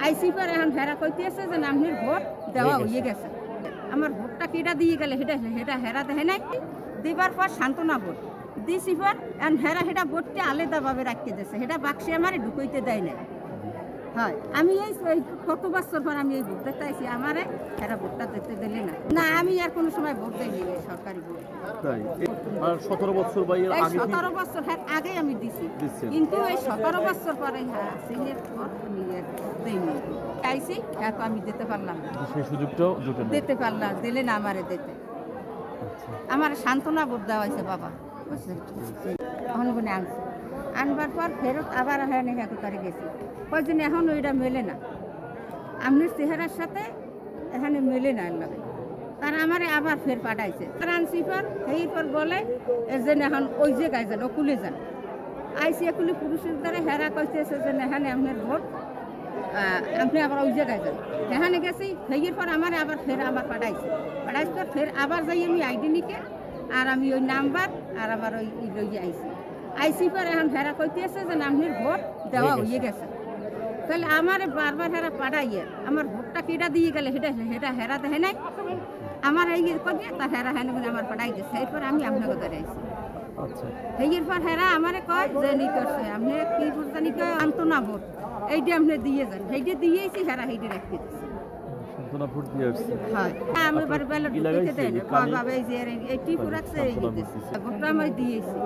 আইসি পর এখন হেরা কইতেছে যে আপনার ভোট দেওয়া হয়ে গেছে। আমার ভোটটা কেটা দিয়ে গেলে সেটা হেরা দেখে নাই। দিবার পর সান্ত্বনা ভোট দিছি পর এখন হেরা সেটা ভোটটা আলাদাভাবে রাখতে দিয়েছে, সেটা বাক্সে আমার ঢুকাইতে দেয় না। হয় আমি এই কত বছর পর আমি এই ভোট দেখতে আইছি, আমারে হেরা ভোটটা দিতে দিলে না। না আমি আর কোনো সময় ভোট দেয়নি সরকারি ভোট। তাই আর 17 বছর বা এর এই আগে 17 বছর আগে আমি দিছি, দিচ্ছেন। কিন্তু এই 17 বছর পরে সিনিয়র পর আমি দেইনি। চাইছি তো আমি দিতে পারলাম না, সেই সুযোগটাও জোটে না। দিতে পারলাম, দিলে না আমারে দিতে। আমার সান্ত্বনা ভোট দেওয়া হয়েছে বাবা, বুঝলেন? অনগুনে আনছে, আনবার পর ফেরত আবার হ্যাঁ করে গেছি। কয়দিন এখন ওইটা মেলে না, আপনার চেহারার সাথে এখানে মেলে না লাগে। তারা আমারে আবার ফের পাঠাইছে আনছি পর সেই পর বলে যে এখন ওই জায়গায় যান, ওকুলে যান। আইসি একুলে পুরুষের দ্বারা হেরা কইতেছে যে এখানে আপনার ভোট, আপনি আবার ওই জায়গায় যান। সেখানে গেছি, সেই পর আমারে আবার ফের আবার পাঠাইছে পর ফের আবার যাই আমি আইডি নিকে, আর আমি ওই নাম্বার আর আবার ওই লইয়ে আইসি পর এখন হেরা কইতেছে যে আপনার ভোট দেওয়া হয়ে গেছে। তাহলে আমার বারবার হেরা পাঠাইয়ে আমার ভোটটা কেটা দিয়ে গেলে সেটা হেরা দেখে নাই। আমার এই করিয়ে তা হেরা হেন আমার পাঠাই দিচ্ছে, এরপর আমি আপনাকে ধরে আইছি। আচ্ছা সেই পর হেরা আমারে কয় যে নি করছে আপনি কি ভোট জানি কয় আনতো না ভোট, এইটা আপনি দিয়ে যান। সেইটা দিয়েছি, হেরা সেইটা রাখতে দিচ্ছে। সান্ত্বনা ভোট দিয়ে আসছে। হয় আমি ব্যালট দিতে দেয় না, এই যে এই টিপু রাখছে, এই ভোটটা আমি দিয়েছি।